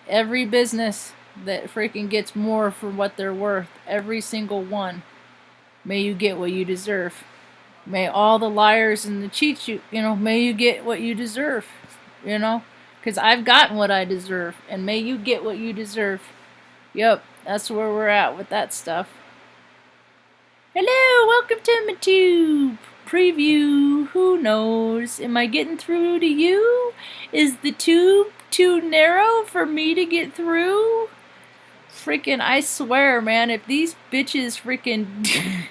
Every business that freaking gets more for what they're worth, every single one, may you get what you deserve. May all the liars and the cheats may you get what you deserve, because I've gotten what I deserve, and may you get what you deserve. Yep, that's where we're at with that stuff. Hello, welcome to my tube preview. Who knows? Am I getting through to you? Is the tube too narrow for me to get through? Freaking, I swear, man, if these bitches freaking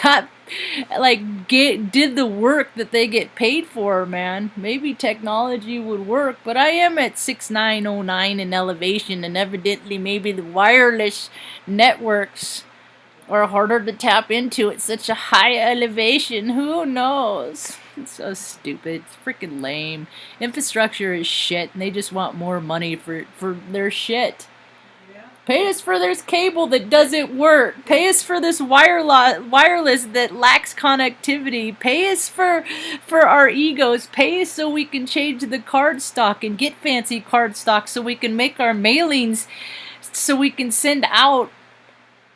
got did the work that they get paid for, man, maybe technology would work. But I am at 6909 in elevation, and evidently maybe the wireless networks are harder to tap into at such a high elevation. Who knows? It's so stupid. It's freaking lame. Infrastructure is shit, and they just want more money for their shit. Pay us for this cable that doesn't work. Pay us for this wireless that lacks connectivity. Pay us for our egos. Pay us so we can change the card stock and get fancy card stock, so we can make our mailings, so we can send out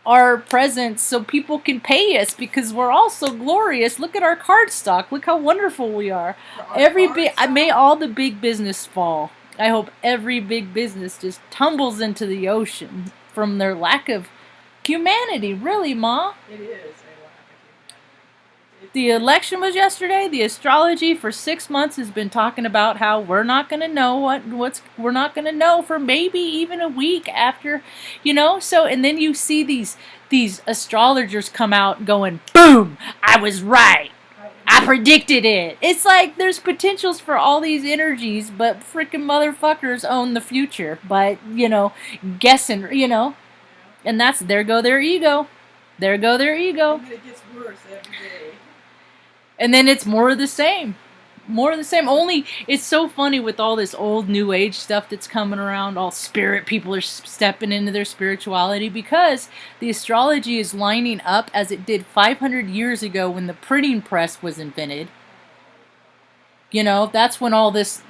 our presents, so people can pay us, because we're all so glorious. Look at our card stock. Look how wonderful we are. May all the big business fall. I hope every big business just tumbles into the ocean from their lack of humanity. Really, Ma? It is. The election was yesterday. The astrology for 6 months has been talking about how we're not going to know we're not going to know for maybe even a week after, So, and then you see these astrologers come out going, boom, I was right. I predicted it. It's like there's potentials for all these energies, but freaking motherfuckers own the future by, guessing, and there go their ego. There go their ego. And it gets worse every day. And then it's more of the same. More of the same. Only it's so funny with all this old new age stuff that's coming around. All spirit people are stepping into their spirituality, because the astrology is lining up as it did 500 years ago when the printing press was invented. That's when all this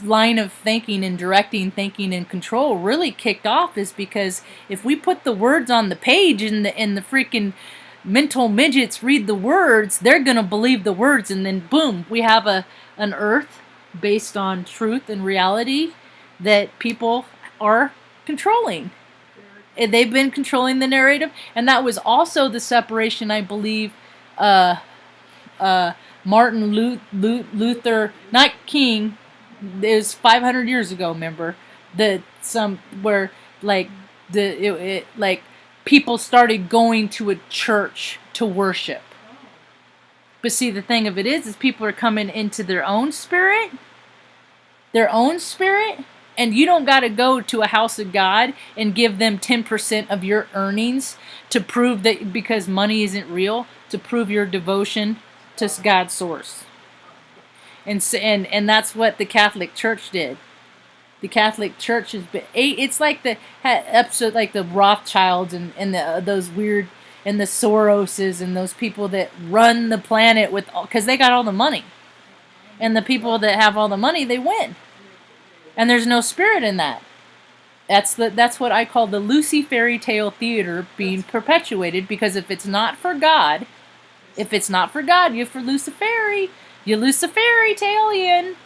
line of thinking and directing thinking and control really kicked off, is because if we put the words on the page and the freaking mental midgets read the words, they're going to believe the words, and then boom, we have an earth based on truth and reality that people are controlling. And they've been controlling the narrative, and that was also the separation, I believe, Martin Luther, not King, it was 500 years ago, remember, people started going to a church to worship. But see, the thing of it is people are coming into their own spirit, and you don't got to go to a house of God and give them 10% of your earnings to prove that, because money isn't real, to prove your devotion to God's source. And that's what the Catholic Church did. The Catholic Church has been, it's like the episode, like the Rothschilds and those weird, and the Soroses and those people that run the planet because they got all the money. And the people that have all the money, they win. And there's no spirit in that. That's what I call the Lucy fairy tale theater being perpetuated, because if it's not for God, you for Luciferi, you Luciferian,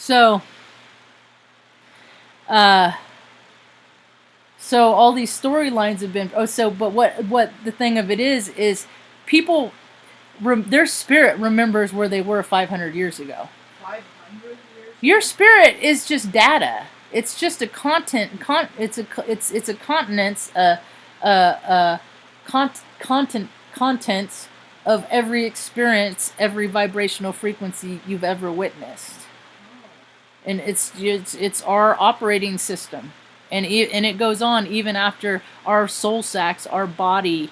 So, so all these storylines have been. But what the thing of it is people, their spirit remembers where they were 500 years ago. 500 years. Your spirit is just data. It's just a contents of every experience, every vibrational frequency you've ever witnessed. And it's our operating system, and it goes on even after our soul sacs, our body,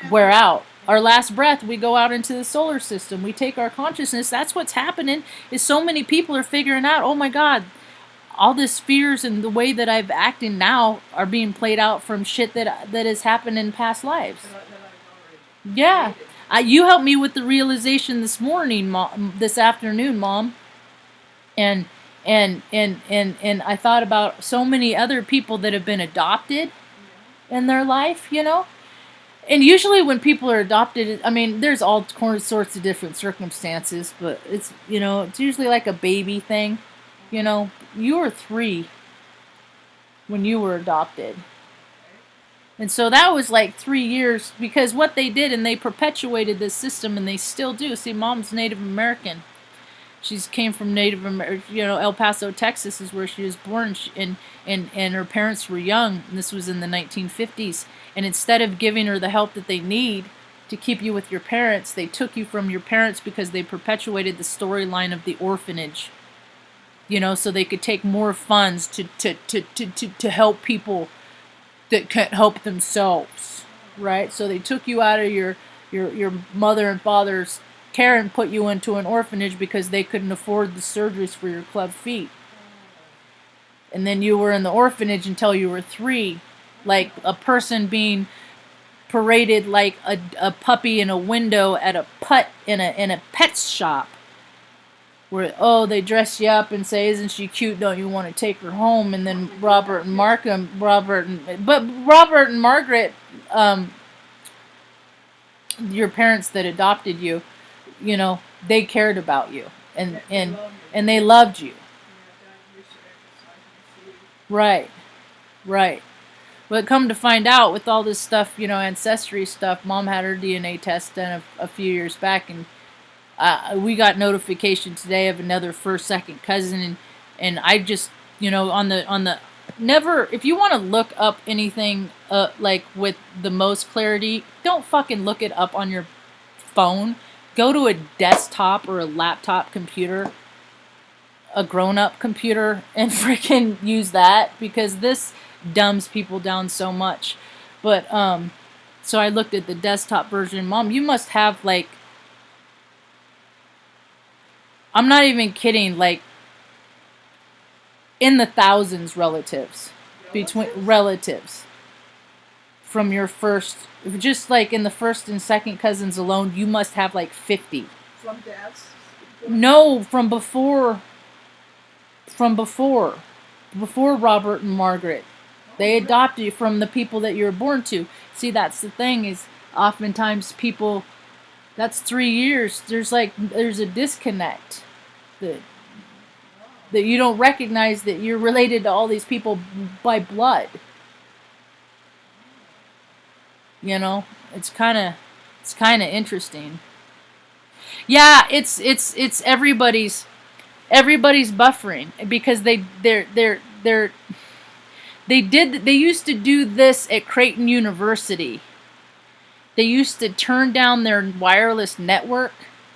wear out. Our last breath, we go out into the solar system. We take our consciousness. That's what's happening. Is so many people are figuring out, oh my God, all this fears and the way that I've acted now are being played out from shit that has happened in past lives. Yeah. You helped me with the realization this morning, this afternoon, Mom. And and I thought about so many other people that have been adopted in their life, you know. And usually when people are adopted, I mean, there's all sorts of different circumstances, but it's, you know, it's usually like a baby thing. You know, you were 3 when you were adopted. And so that was like 3 years, because what they did, and they perpetuated this system, and they still do. See, Mom's Native American. She's came from Native America, you know, El Paso, Texas is where she was born, and her parents were young, and this was in the 1950s. And instead of giving her the help that they need to keep you with your parents, they took you from your parents because they perpetuated the storyline of the orphanage. You know, so they could take more funds to help people that can't help themselves, right? So they took you out of your mother and father's care and put you into an orphanage because they couldn't afford the surgeries for your club feet. And then you were in the orphanage until you were 3, like a person being paraded like a puppy in a window at a in a pet shop, where, oh, they dress you up and say, isn't she cute, don't you want to take her home? And then Robert and Margaret, your parents that adopted you, you know, they cared about you, and they loved you. Right. But come to find out, with all this stuff, you know, ancestry stuff, Mom had her DNA test done a few years back, and we got notification today of another first, second cousin, and I just, you know, on the never, if you want to look up anything like with the most clarity, don't fucking look it up on your phone. Go to a desktop or a laptop computer, a grown-up computer, and freaking use that, because this dumbs people down so much. But so I looked at the desktop version. Mom, you must have, like, I'm not even kidding, like in the thousands relatives from your first, just like in the first and second cousins alone, you must have like 50. From dad's? No, from before Robert and Margaret. They adopted you from the people that you were born to. See, that's the thing, is oftentimes people, that's 3 years. There's a disconnect that you don't recognize that you're related to all these people by blood. You know, it's kind of interesting. Yeah, it's everybody's buffering, because they used to do this at Creighton University. They used to turn down their wireless network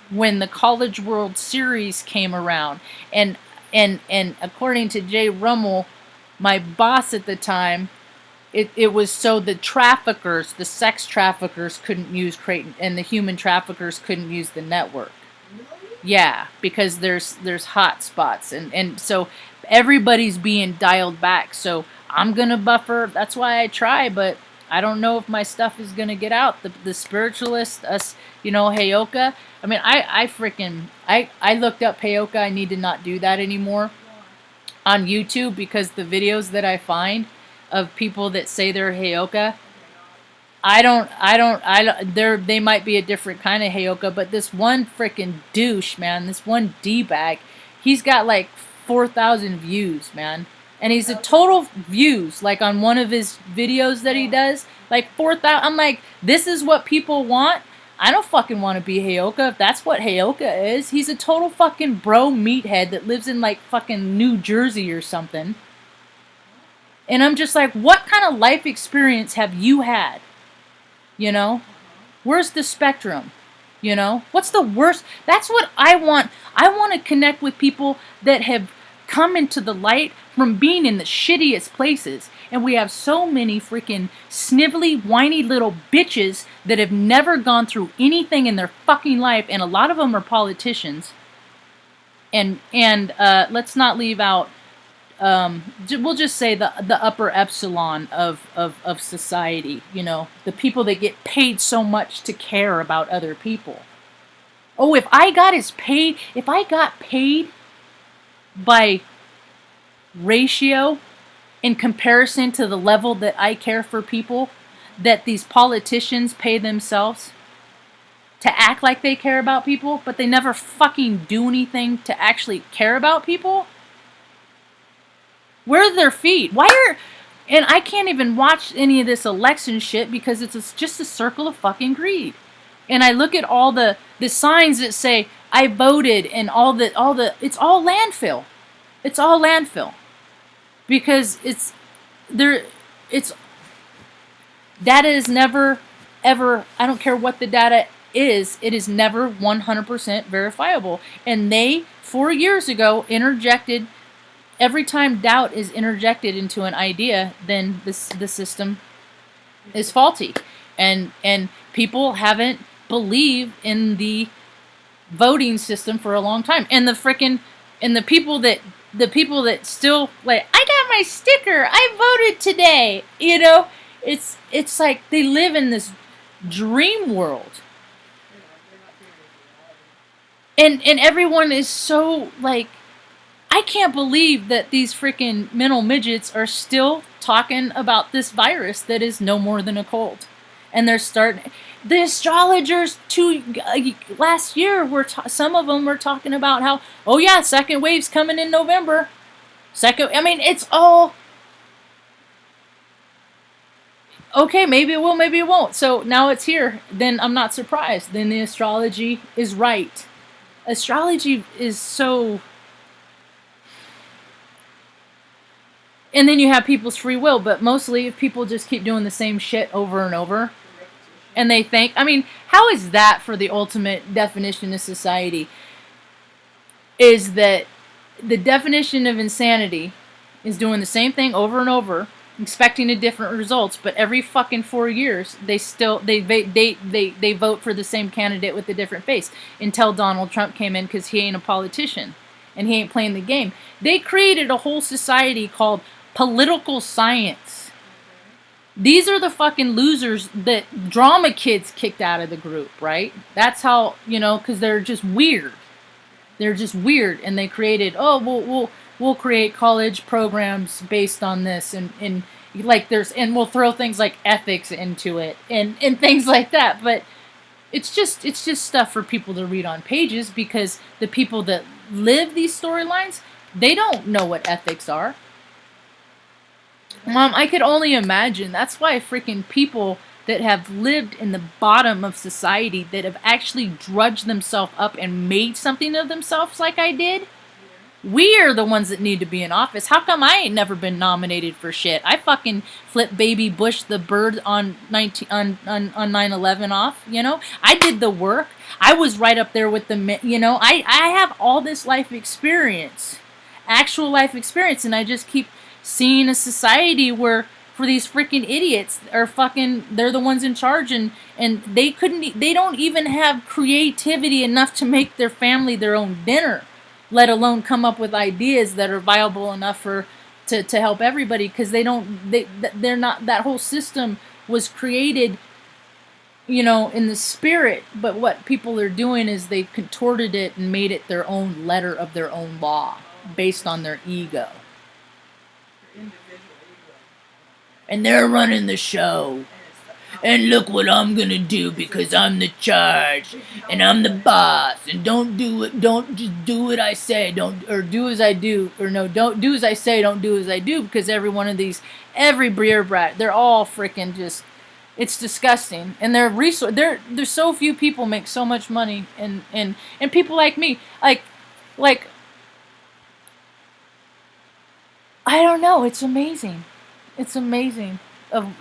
when the College World Series came around, and according to Jay Rummel, my boss at the time, it was so the traffickers, the sex traffickers, couldn't use Creighton, and the human traffickers couldn't use the network. Yeah, because there's hot spots, and so everybody's being dialed back. So I'm gonna buffer. That's why I try, but I don't know if my stuff is gonna get out. The spiritualist, us, you know, Heyoka. I mean, I looked up Heyoka. I need to not do that anymore on YouTube, because the videos that I find of people that say they're Heyoka, they might be a different kind of Heyoka, but this one freaking douche, man, this one D-bag, he's got like 4,000 views, man. And he's a total views, like on one of his videos that he does, like 4,000. I'm like, this is what people want? I don't fucking want to be Heyoka if that's what Heyoka is. He's a total fucking bro meathead that lives in like fucking New Jersey or something. And I'm just like, what kind of life experience have you had? You know? Where's the spectrum? You know? What's the worst? That's what I want. I want to connect with people that have come into the light from being in the shittiest places. And we have so many freaking snivelly, whiny little bitches that have never gone through anything in their fucking life. And a lot of them are politicians. And let's not leave out we'll just say the upper epsilon of society, you know, the people that get paid so much to care about other people. Oh, if I got paid by ratio in comparison to the level that I care for people, that these politicians pay themselves to act like they care about people, but they never fucking do anything to actually care about people. Where are their feet? And I can't even watch any of this election shit because it's just a circle of fucking greed. And I look at all the signs that say I voted and it's all landfill. It's all landfill. Because data is never ever, I don't care what the data is, it is never 100% verifiable. And they 4 years ago interjected, every time doubt is interjected into an idea, then the system is faulty. And people haven't believed in the voting system for a long time. And the people that still like, I got my sticker, I voted today, you know, it's like they live in this dream world. And everyone is so like, I can't believe that these freaking mental midgets are still talking about this virus that is no more than a cold. And they're starting, the astrologers last year some of them were talking about how, oh yeah, second wave's coming in November. I mean, it's all okay, maybe it will, maybe it won't. So now it's here. Then I'm not surprised. Then the astrology is right. Astrology is so... And then you have people's free will, but mostly if people just keep doing the same shit over and over, and they think, I mean, how is that for the ultimate definition of society? Is that the definition of insanity is doing the same thing over and over, expecting a different results, but every fucking 4 years they vote for the same candidate with a different face until Donald Trump came in because he ain't a politician and he ain't playing the game. They created a whole society called political science. These are the fucking losers that drama kids kicked out of the group, right? That's how, you know, because they're just weird. They're just weird, and they created, we'll create college programs based on this, and we'll throw things like ethics into it, and things like that. But it's just stuff for people to read on pages, because the people that live these storylines, they don't know what ethics are. Mom, I could only imagine. That's why freaking people that have lived in the bottom of society, that have actually drudged themselves up and made something of themselves like I did, we are the ones that need to be in office. How come I ain't never been nominated for shit? I fucking flipped baby Bush the bird on 9/11 off, you know? I did the work. I was right up there with the, you know, I have all this life experience, actual life experience, and I just keep seeing a society where these freaking idiots are fucking, they're the ones in charge, and they don't even have creativity enough to make their family their own dinner, let alone come up with ideas that are viable enough to help everybody, because they're not, that whole system was created, you know, in the spirit, but what people are doing is they contorted it and made it their own letter of their own law based on their ego. And they're running the show. And look what I'm gonna do, because I'm the charge, and I'm the boss, and don't just do what I say, don't do as I do, don't do as I say, don't do as I do, because every beer brat, they're all freaking just, it's disgusting. And there's so few people make so much money, and people like me, like I don't know, it's amazing. It's amazing of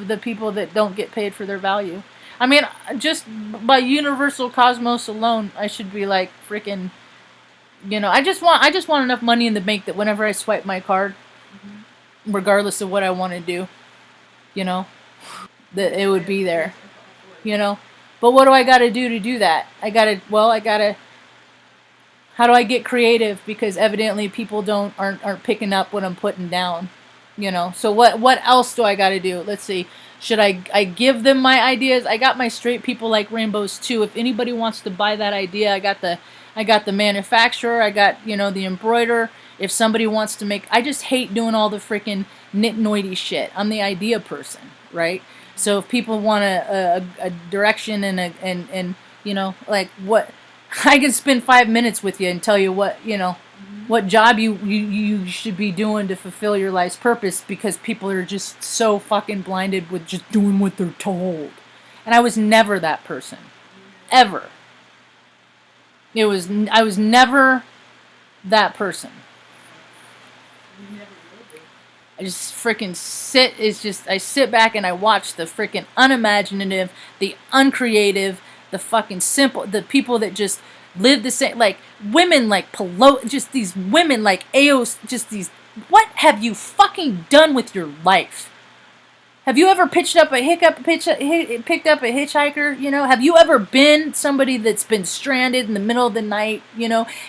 the people that don't get paid for their value. I mean, just by universal cosmos alone, I should be like freaking, you know, I just want enough money in the bank that whenever I swipe my card, regardless of what I want to do, you know, that it would be there, you know. But what do I got to do that? How do I get creative? Because evidently people aren't picking up what I'm putting down. You know. So what else do I got to do? Let's see. Should I give them my ideas? I got my straight people like rainbows too. If anybody wants to buy that idea, I got the manufacturer. I got the embroiderer. If somebody wants to make, I just hate doing all the freaking nitnoidy shit. I'm the idea person, right? So if people want a direction and like what, I can spend 5 minutes with you and tell you what job you should be doing to fulfill your life's purpose, because people are just so fucking blinded with just doing what they're told. And I was never that person. Ever. I was never that person. I just freaking I sit back and I watch the freaking unimaginative, the uncreative, the fucking simple, the people that just live the same, like women like just these women like Aos, just these, what have you fucking done with your life? Have you ever picked up a hitchhiker? Have you ever been somebody that's been stranded in the middle of the night?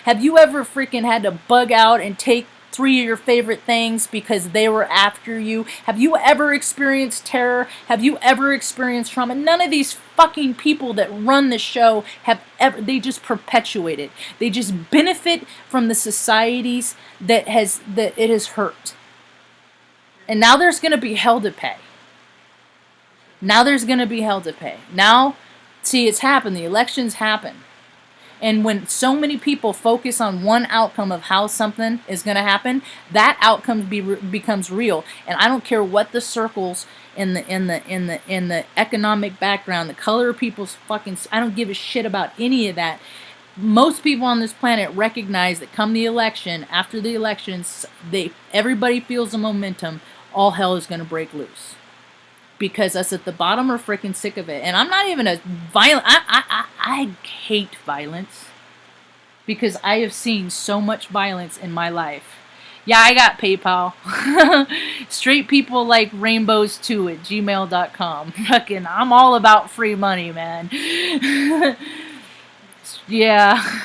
Have you ever freaking had to bug out and take 3 of your favorite things because they were after you? Have you ever experienced terror? Have you ever experienced trauma? None of these fucking people that run the show have ever. They just perpetuate it. They just benefit from the societies that it has hurt. And now there's going to be hell to pay. Now, see, it's happened. The elections happen. And when so many people focus on one outcome of how something is going to happen, that outcome becomes real. And I don't care what the circles in the economic background, the color of people's fucking, I don't give a shit about any of that. Most people on this planet recognize that come the election, after the elections, everybody feels the momentum. All hell is going to break loose. Because us at the bottom are freaking sick of it. And I'm not even a violent. I hate violence. Because I have seen so much violence in my life. Yeah, I got PayPal. Straight people like rainbows too at gmail.com. Fucking, I'm all about free money, man. Yeah.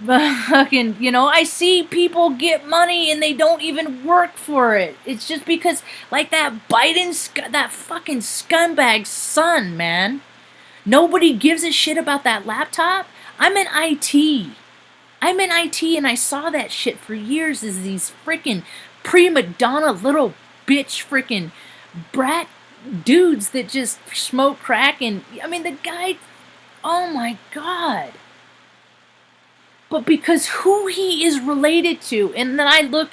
But fucking, I see people get money and they don't even work for it. It's just because, like that that fucking scumbag's son, man. Nobody gives a shit about that laptop. I'm in IT. And I saw that shit for years as these freaking prima donna little bitch freaking brat dudes that just smoke crack and, the guy, oh my God. But because who he is related to, and then I look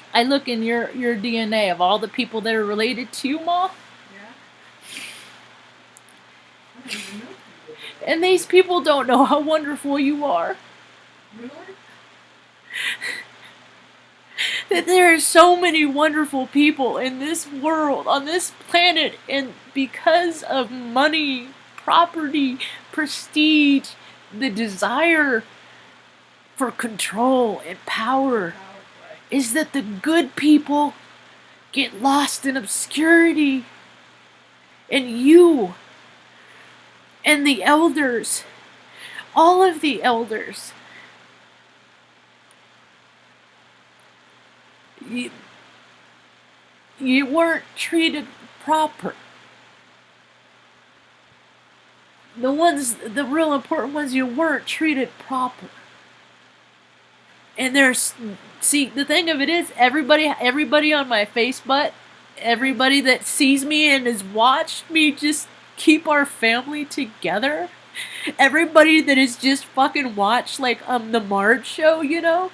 in your DNA of all the people that are related to you, Ma. Yeah. And these people don't know how wonderful you are. Really? That there are so many wonderful people in this world, on this planet, and because of money, property, prestige, the desire for control and power, is that the good people get lost in obscurity. And you and the elders, all of the elders, you weren't treated proper. The real important ones, you weren't treated proper. And the thing of it is, everybody on my Facebook, everybody that sees me and has watched me just keep our family together, everybody that has just fucking watched, like, the Marge show,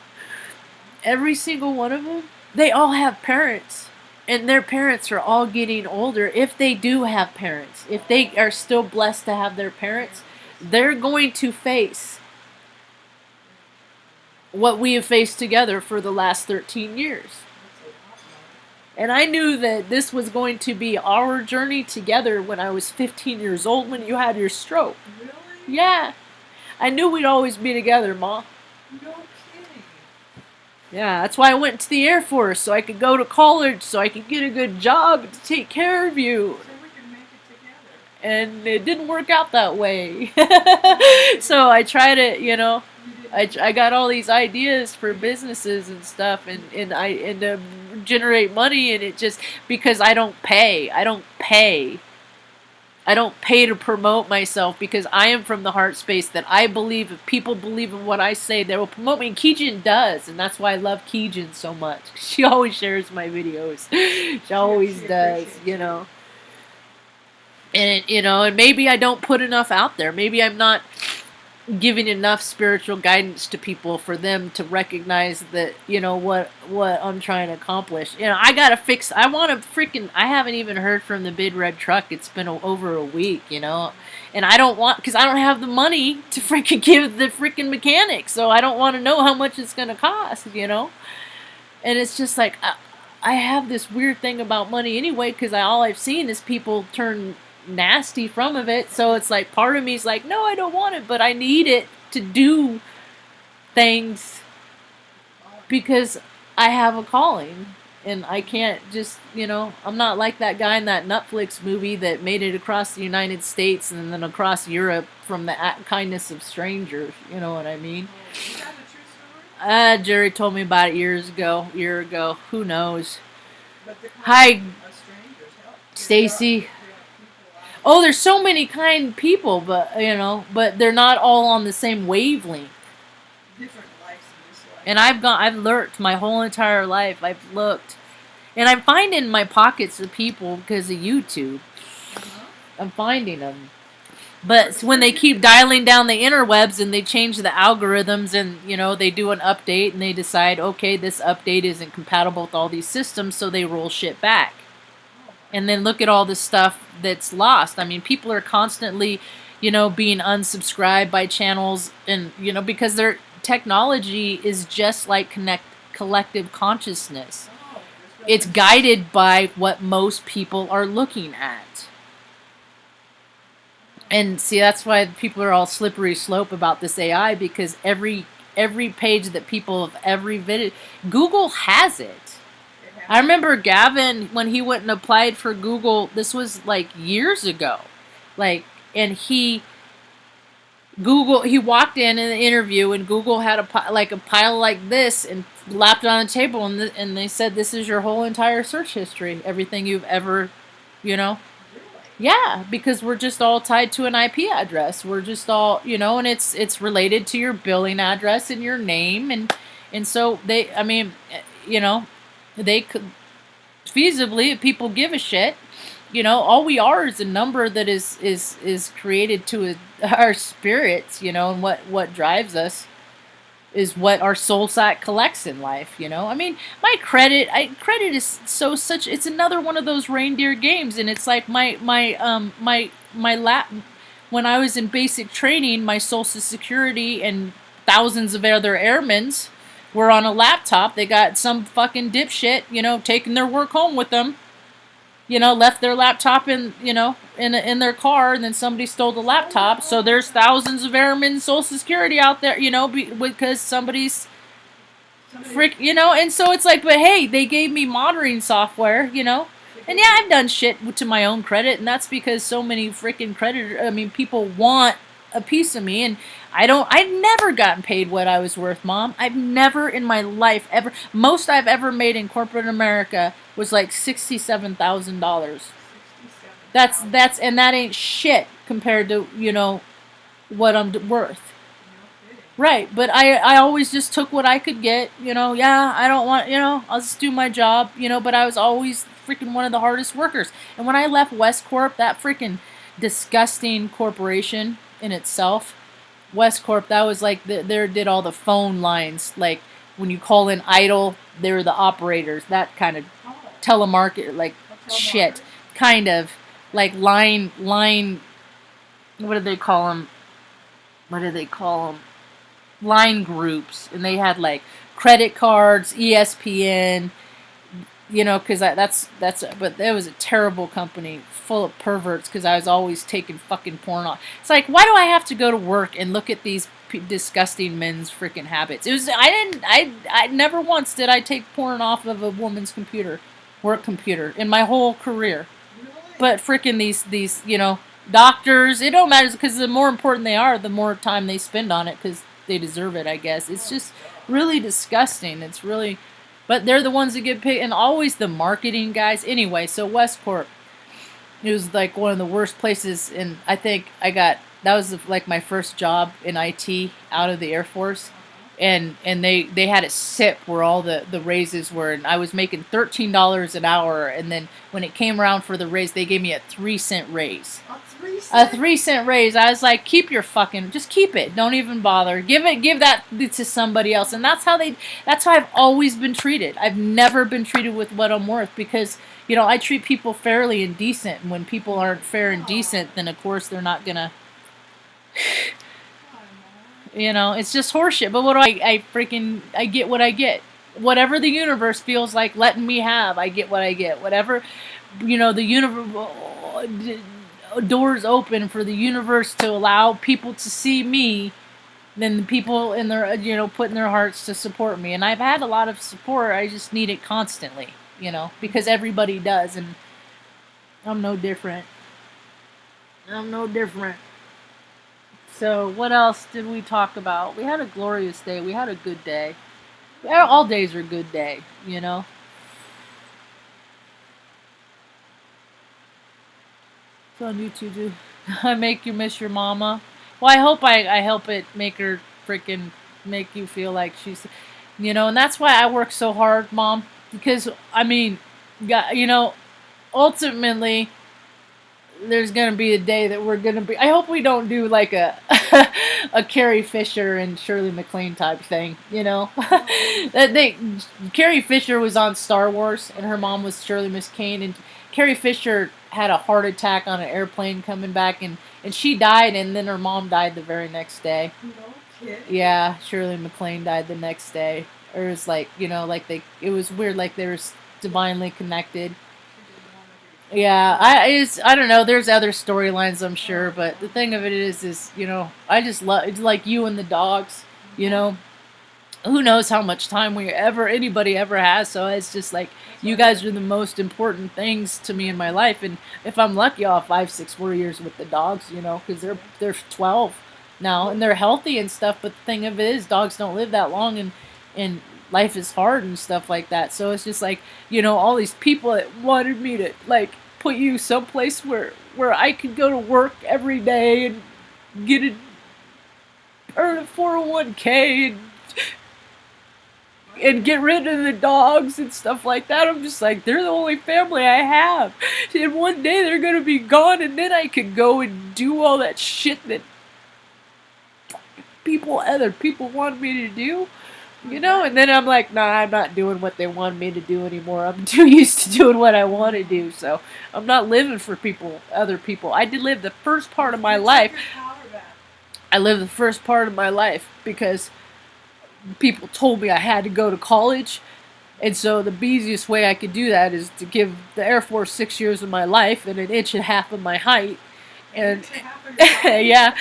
every single one of them, they all have parents. And their parents are all getting older, if they do have parents. If they are still blessed to have their parents, they're going to face what we have faced together for the last 13 years. And I knew that this was going to be our journey together when I was 15 years old when you had your stroke. Really? Yeah. I knew we'd always be together, Ma. No kidding. Yeah, that's why I went to the Air Force, so I could go to college, so I could get a good job to take care of you. So we can make it together. And it didn't work out that way. So I tried it, You didn't I got all these ideas for businesses and stuff, and to generate money, and it just because I don't pay to promote myself because I am from the heart space that I believe if people believe in what I say, they will promote me. And Keegan does, and that's why I love Keegan so much. She always shares my videos. She always does, you know. And and maybe I don't put enough out there. Maybe I'm not giving enough spiritual guidance to people for them to recognize that what I'm trying to accomplish. I haven't even heard from the big red truck. It's been over a week, and I don't want, because I don't have the money to freaking give the freaking mechanic, so I don't want to know how much it's gonna cost, and it's just like I have this weird thing about money anyway, because all I've seen is people turn nasty from of it. So it's like part of me is like, no, I don't want it, but I need it to do things because I have a calling, and I can't just, I'm not like that guy in that Netflix movie that made it across the United States and then across Europe from the kindness of strangers. You know what I mean? Is that a true story? Jerry told me about it year ago. Who knows? But the Hi, of strangers help. Stacy. There are people Oh, there's so many kind people, but but they're not all on the same wavelength. different lives in this life. And I've lurked my whole entire life. I've looked, and I'm finding my pockets of people because of YouTube. I'm finding them, but when they keep dialing down the interwebs and they change the algorithms, and they do an update and they decide, okay, this update isn't compatible with all these systems, so they roll shit back. And then look at all the stuff that's lost. I mean, people are constantly, being unsubscribed by channels, and because their technology is just like collective consciousness. It's guided by what most people are looking at. And see, that's why people are all slippery slope about this AI, because every page that people have every video, Google has it. I remember Gavin, when he went and applied for Google, this was like years ago, and he walked in the interview, and Google had a pile like this and lapped it on the table, and they said, this is your whole entire search history, everything you've ever, yeah, because we're just all tied to an IP address. We're just all, and it's related to your billing address and your name, and so they could feasibly, if people give a shit, all we are is a number that is created to our spirits, and what drives us is what our soul sack collects in life. I mean, my credit is it's another one of those reindeer games, and it's like my lap when I was in basic training, my Social Security and thousands of other airmen's were on a laptop. They got some fucking dipshit, taking their work home with them. Left their laptop in their car, and then somebody stole the laptop. So there's thousands of airmen's Social Security out there, because somebody's and so it's like, but hey, they gave me monitoring software, and yeah, I've done shit to my own credit, and that's because so many freaking people want a piece of me, and I've never gotten paid what I was worth, Mom. I've never in my life ever. Most I've ever made in corporate America was like $67,000. That's and that ain't shit compared to what I'm worth. Right, but I always just took what I could get. Yeah, I don't want. I'll just do my job. But I was always freaking one of the hardest workers. And when I left West Corp, that freaking disgusting corporation in itself, West Corp, that was like they did all the phone lines, like when you call in idle, they were the operators, that kind of telemarket, like shit, kind of like line. What do they call them? Line groups, and they had like credit cards, ESPN. Because but it was a terrible company full of perverts, because I was always taking fucking porn off. It's like, why do I have to go to work and look at these disgusting men's freaking habits? I never once did I take porn off of a woman's work computer in my whole career. But freaking these doctors, it don't matter, because the more important they are, the more time they spend on it, because they deserve it, I guess. It's just really disgusting. It's really, but they're the ones that get paid, and always the marketing guys. Anyway, so Westport, it was like one of the worst places, and I think that was like my first job in IT out of the Air Force, and they had it SIP where all the raises were, and I was making $13 an hour, and then when it came around for the raise, they gave me a 3-cent raise. A 3-cent raise. I was like, keep your fucking, just keep it. Don't even bother. Give that to somebody else. And that's how I've always been treated. I've never been treated with what I'm worth, because, you know, I treat people fairly and decent. And when people aren't fair and decent, then of course they're not gonna, you know, it's just horseshit. But what do I get what I get. Whatever the universe feels like letting me have, I get what I get. Whatever, you know, the universe, doors open for the universe to allow people to see me, then the people in their, you know, putting their hearts to support me. And I've had a lot of support. I just need it constantly, you know, because everybody does, and I'm no different. I'm no different. So what else did we talk about? We had a glorious day. We had a good day. All days are good day, you know. It's on YouTube, too. I make you miss your mama. Well, I hope I help it make her freaking make you feel like she's, you know, and that's why I work so hard, Mom. Because, I mean, you know, ultimately, there's going to be a day that we're going to be, I hope we don't do like a a Carrie Fisher and Shirley MacLaine type thing, you know. Carrie Fisher was on Star Wars, and her mom was Shirley MacLaine, and Carrie Fisher had a heart attack on an airplane coming back, and she died, and then her mom died the very next day. No kidding. Yeah, Shirley MacLaine died the next day. Or it was like, you know, like it was weird, like they were divinely connected. Yeah, I don't know. There's other storylines, I'm sure, but the thing of it is, you know, I just love, it's like you and the dogs, you know. Who knows how much time anybody ever has, so it's just like, you guys are the most important things to me in my life, and if I'm lucky, I'll have 5-6 more years with the dogs, you know, because they're 12 now, and they're healthy and stuff, but the thing of it is, dogs don't live that long, and life is hard and stuff like that, so it's just like, you know, all these people that wanted me to, like, put you someplace where I could go to work every day and earn a 401k and get rid of the dogs and stuff like that. I'm just like, they're the only family I have. And one day they're going to be gone, and then I could go and do all that shit that other people want me to do. You know, and then I'm like, nah, I'm not doing what they want me to do anymore. I'm too used to doing what I want to do, so I'm not living for other people. I did live the first part of my life. I lived the first part of my life because people told me I had to go to college, and so the easiest way I could do that is to give the Air Force 6 years of my life and 1.5 inches of my height, and yeah,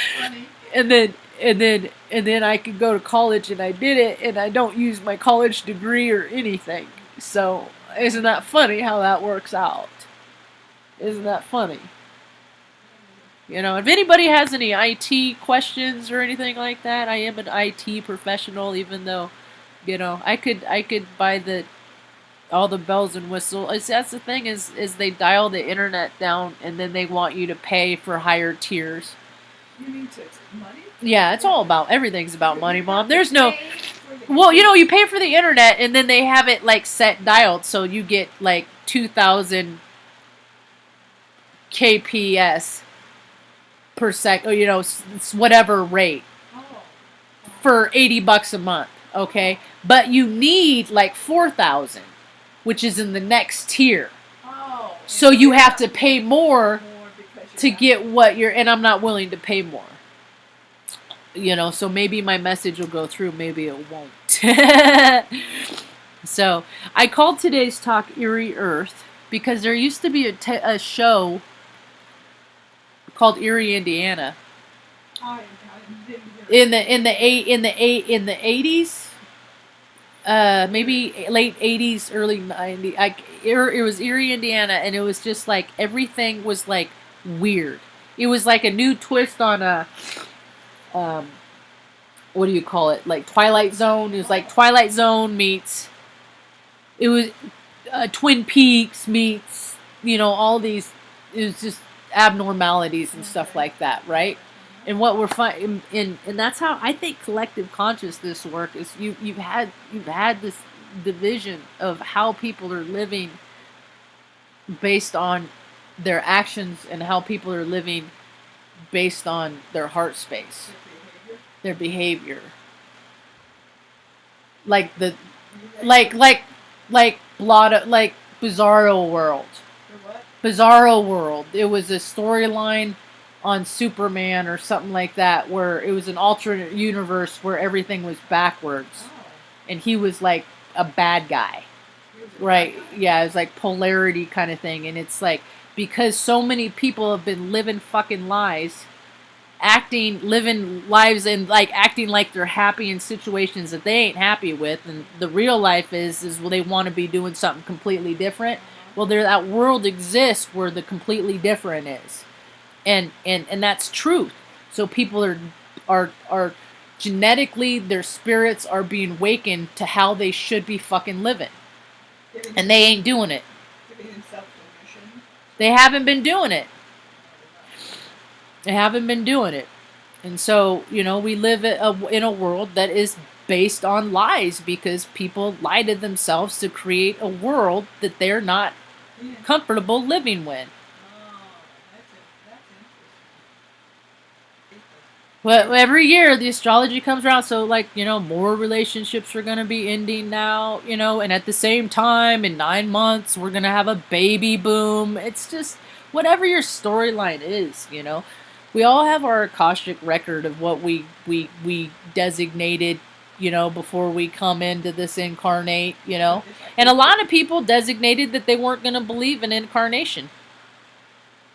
and then I could go to college, and I did it, and I don't use my college degree or anything. So isn't that funny how that works out? Isn't that funny? You know, if anybody has any IT questions or anything like that, I am an IT professional, even though, you know, I could buy all the bells and whistles. That's the thing is they dial the internet down, and then they want you to pay for higher tiers. You mean money? Yeah, it's all about, everything's about money, Mom. There's no, well, you know, you pay for the internet, and then they have it, like, set dialed, so you get, like, 2,000 kps per sec, or, you know, whatever rate, for $80 a month, okay? But you need, like, 4,000, which is in the next tier. So you have to pay more to get what you're, and I'm not willing to pay more. You know, so maybe my message will go through, maybe it won't. So, I called today's talk EErie Earth because there used to be a show called EErie, Indiana. In the 80s, maybe late 80s, early 90s. It was EErie, Indiana, and it was just like everything was like weird. It was like a new twist on a what do you call it? Like Twilight Zone. It was like Twilight Zone meets. It was Twin Peaks meets. All these. It was just abnormalities and stuff like that, right? And what we're finding, and that's how I think collective consciousness work is. You've had this division of how people are living based on their actions and how people are living based on their heart space, their behavior. Like the like Bizarro World. Bizarro World. It was a storyline on Superman or something like that where it was an alternate universe where everything was backwards. And he was like a bad guy. Right. Yeah, it's like polarity kind of thing. And it's like because so many people have been living fucking lies, living lives and like acting like they're happy in situations that they ain't happy with, and the real life is well, they want to be doing something completely different. Well, that world exists where the completely different is, and that's truth. So people are genetically, their spirits are being wakened to how they should be fucking living, and they ain't doing it. They haven't been doing it. They haven't been doing it. And so, we live in a world that is based on lies because people lie to themselves to create a world that they're not comfortable living with. Well, every year the astrology comes around, so more relationships are going to be ending now, and at the same time in 9 months we're going to have a baby boom. It's just whatever your storyline is, we all have our Akashic record of what we designated, before we come into this incarnate, and a lot of people designated that they weren't going to believe in incarnation.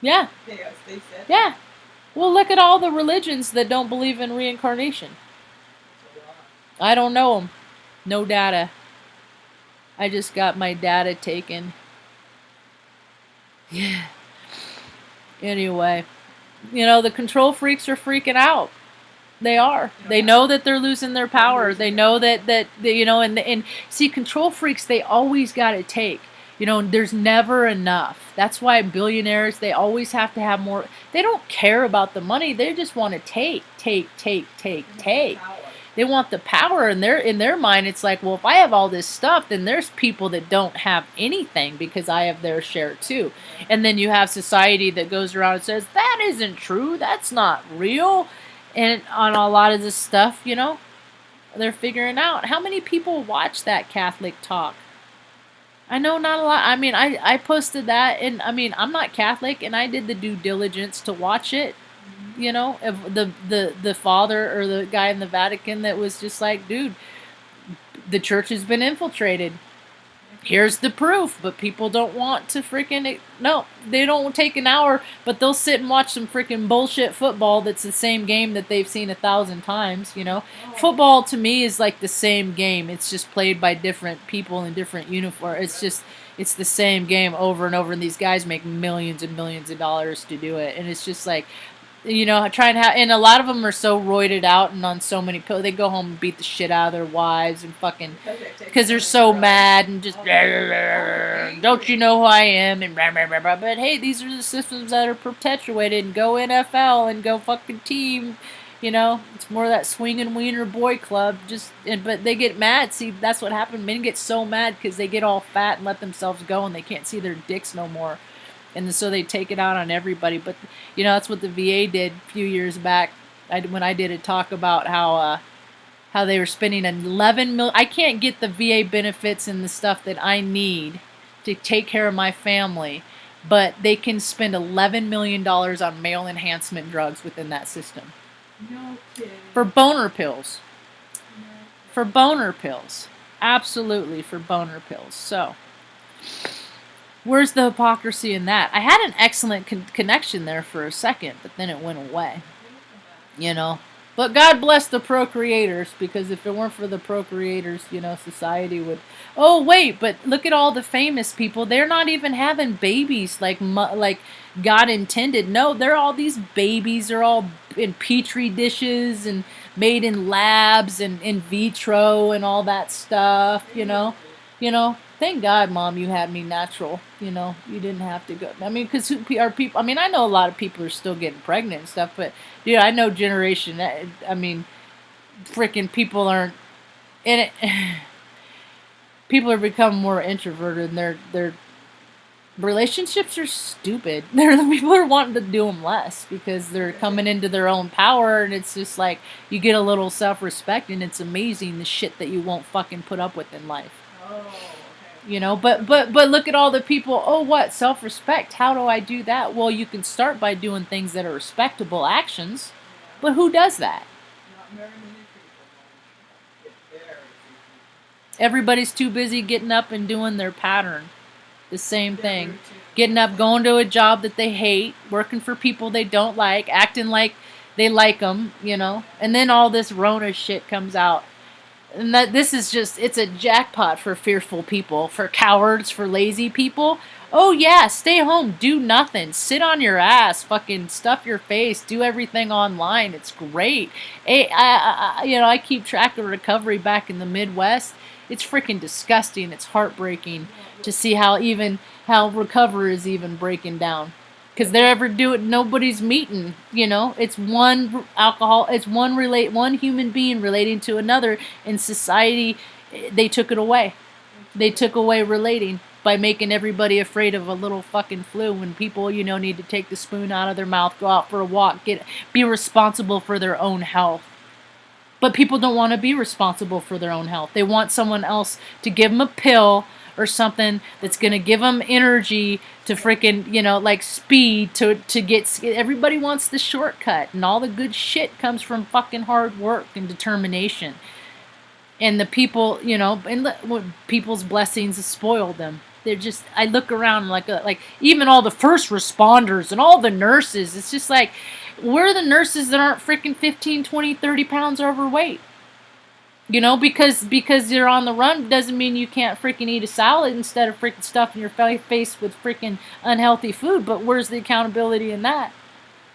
Yeah. Yeah. Well, look at all the religions that don't believe in reincarnation. I don't know them. No data. I just got my data taken. Yeah. Anyway, the control freaks are freaking out. They are. They know that they're losing their power. They know that and see, control freaks, they always got to take. There's never enough. That's why billionaires, they always have to have more. They don't care about the money. They just want to take. They want the power, and in their mind, it's like, well, if I have all this stuff, then there's people that don't have anything because I have their share too. And then you have society that goes around and says, that isn't true. That's not real. And on a lot of this stuff, they're figuring out. How many people watch that Catholic talk? I know not a lot. I mean, I posted that, and I mean, I'm not Catholic, and I did the due diligence to watch it. Of the father or the guy in the Vatican that was just like, dude, the church has been infiltrated. Here's the proof, but people don't want to freaking... No, they don't take an hour, but they'll sit and watch some freaking bullshit football that's the same game that they've seen 1,000 times, Football, to me, is like the same game. It's just played by different people in different uniforms. It's the same game over and over, and these guys make millions and millions of dollars to do it. And it's just like... try and have, and a lot of them are so roided out and on so many pills, they go home and beat the shit out of their wives and fucking, because they're so mad and just, don't you know who I am, and blah, blah, blah, blah. But hey, these are the systems that are perpetuated, and go NFL and go fucking team, it's more of that swinging wiener boy club, but they get mad. See, that's what happened. Men get so mad because they get all fat and let themselves go, and they can't see their dicks no more. And so they take it out on everybody. But, that's what the VA did a few years back. When I did a talk about how they were spending $11 million. I can't get the VA benefits and the stuff that I need to take care of my family. But they can spend $11 million on male enhancement drugs within that system. No kidding. For boner pills. No. For boner pills. Absolutely, for boner pills. So... where's the hypocrisy in that? I had an excellent connection there for a second, but then it went away. But God bless the procreators, because if it weren't for the procreators, society would... Oh, wait, but look at all the famous people. They're not even having babies like God intended. No, they're all these babies. They're all in petri dishes, and made in labs and in vitro and all that stuff, you know. Thank God, Mom, you had me natural. You didn't have to go. I mean, because are people? I mean, I know a lot of people are still getting pregnant and stuff, but dude, I know generation. I mean, freaking people aren't in it. People are becoming more introverted, and their relationships are stupid. People are wanting to do them less because they're coming into their own power, and it's just like you get a little self-respect, and it's amazing the shit that you won't fucking put up with in life. Oh, okay. But look at all the people. Oh, what self-respect? How do I do that? Well, you can start by doing things that are respectable actions. Yeah. But who does that? Not very many people. Get there. Everybody's too busy getting up and doing their pattern. The same thing. Routine. Getting up, going to a job that they hate, working for people they don't like, acting like they like them, And then all this Rona shit comes out. And that this is just, it's a jackpot for fearful people, for cowards, for lazy people. Oh yeah, stay home, do nothing, sit on your ass, fucking stuff your face, do everything online. It's great. I keep track of recovery back in the Midwest. It's freaking disgusting. It's heartbreaking to see how recovery is even breaking down. Because they're ever doing, nobody's meeting, It's one alcohol, it's one human being relating to another. In society, they took it away. They took away relating by making everybody afraid of a little fucking flu when people, need to take the spoon out of their mouth, go out for a walk, be responsible for their own health. But people don't want to be responsible for their own health. They want someone else to give them a pill or something that's going to give them energy to freaking, like speed to get. Everybody wants the shortcut, and all the good shit comes from fucking hard work and determination. And the people, people's blessings have spoiled them. They're just, I look around like even all the first responders and all the nurses, it's just like, where are the nurses that aren't freaking 15, 20, 30 pounds overweight? Because you're on the run doesn't mean you can't freaking eat a salad instead of freaking stuffing your face with freaking unhealthy food. But where's the accountability in that?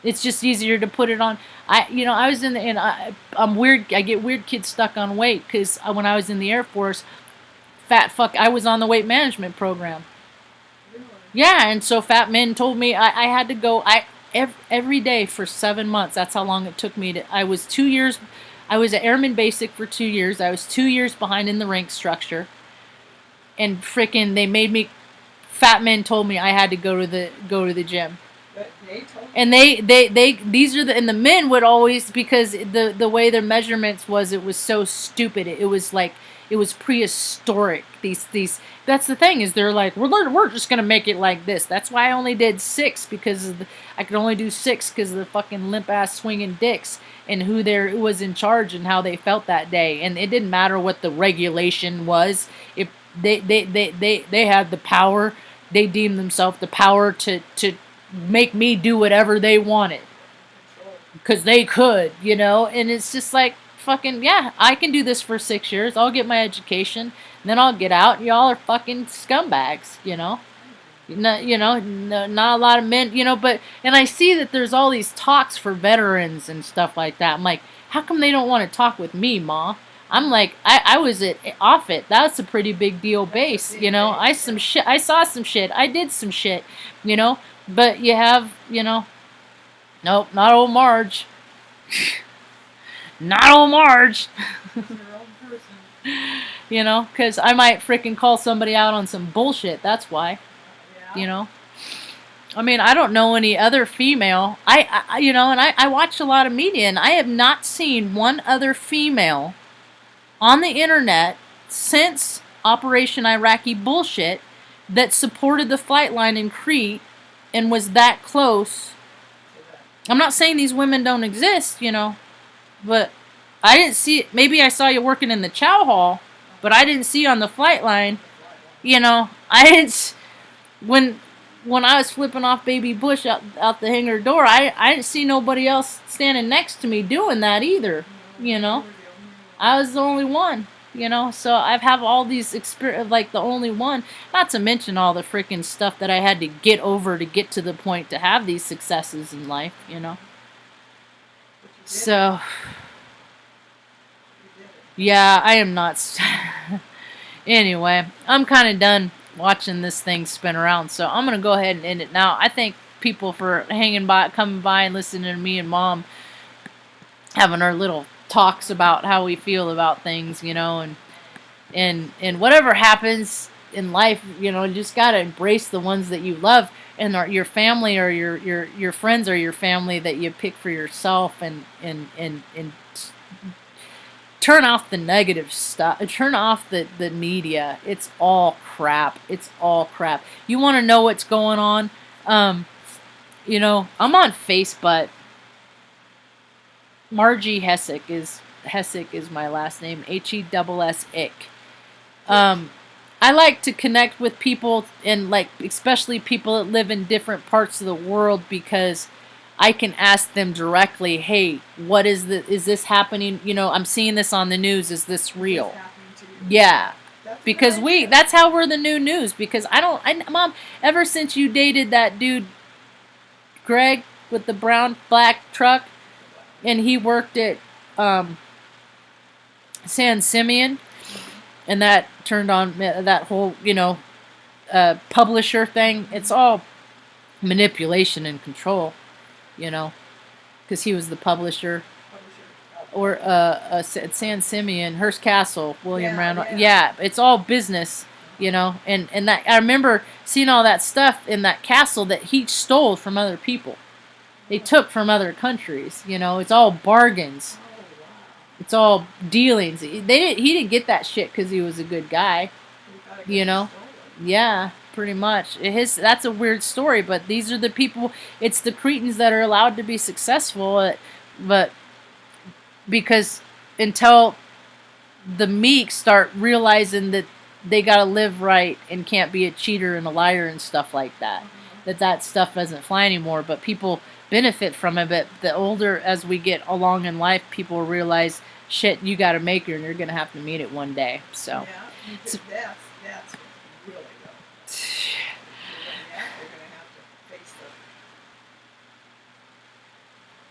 It's just easier to put it on. I was I'm weird. I get weird kids stuck on weight because when I was in the Air Force, I was on the weight management program. Really? Yeah, and so fat men told me I had to go every day for 7 months. That's how long it took me I was 2 years. I was an airman basic for 2 years. I was 2 years behind in the rank structure. And freaking they made me, fat men told me I had to go to the gym. But they told me. And the men would always, because the way their measurements was, it was so stupid. It was prehistoric. That's the thing, is they're like, we're just gonna make it like this. That's why I only did 6, because I could only do 6 because of the fucking limp ass swinging dicks and who was in charge and how they felt that day. And it didn't matter what the regulation was. If they had the power, they deemed themselves the power to make me do whatever they wanted because they could, and it's just like, fucking, yeah, I can do this for 6 years. I'll get my education, and then I'll get out, and y'all are fucking scumbags, not a lot of men, and I see that there's all these talks for veterans and stuff like that. I'm like, how come they don't want to talk with me, Ma? I'm like, I was at Offit. That's a pretty big deal base, I saw some shit. I did some shit, But you have, nope, not old Marge. Not old Marge. It's your own person. Because I might freaking call somebody out on some bullshit. That's why, Yeah. I mean, I don't know any other female. I watch a lot of media, and I have not seen one other female on the internet since Operation Iraqi bullshit that supported the flight line in Crete and was that close. I'm not saying these women don't exist, but I didn't see it. Maybe I saw you working in the chow hall, but I didn't see you on the flight line. I didn't, when I was flipping off Baby Bush out the hangar door, I didn't see nobody else standing next to me doing that either, I was the only one. So I've have all these experience, like the only one, not to mention all the freaking stuff that I had to get over to get to the point to have these successes in life, So Yeah, I am not. Anyway, I'm kind of done watching this thing spin around, so I'm gonna go ahead and end it now. I thank people for hanging by, coming by, and listening to me and Mom having our little talks about how we feel about things, you know, and whatever happens in life, you know, you just gotta embrace the ones that you love and your family or your friends or your family that you pick for yourself, and turn off the negative stuff. Turn off the media. It's all crap. It's all crap. You want to know what's going on? You know, I'm on Facebook. Margie Hessick is my last name. HESS. I like to connect with people, and like especially people that live in different parts of the world, because I can ask them directly, "Hey, what is this happening? You know, I'm seeing this on the news. Is this real?" Yeah, because that's how we're the new news. Because Mom, ever since you dated that dude Greg with the brown black truck, and he worked at San Simeon, and that turned on that whole, you know, publisher thing. It's all manipulation and control, you know, because he was the publisher. Or San Simeon, Hearst Castle, William Randolph. Yeah, it's all business, you know. And that I remember seeing all that stuff in that castle that he stole from other people. They took from other countries, you know. It's all bargains. It's all dealings. He didn't get that shit because he was a good guy, you know. Yeah, pretty much. That's a weird story, but these are the people. It's the cretins that are allowed to be successful, but because until the meek start realizing that they gotta live right and can't be a cheater and a liar and stuff like that, that stuff doesn't fly anymore. But people benefit from it. But the older as we get along in life, people realize, shit, you gotta make it, and you're gonna have to meet it one day. So, yeah, death.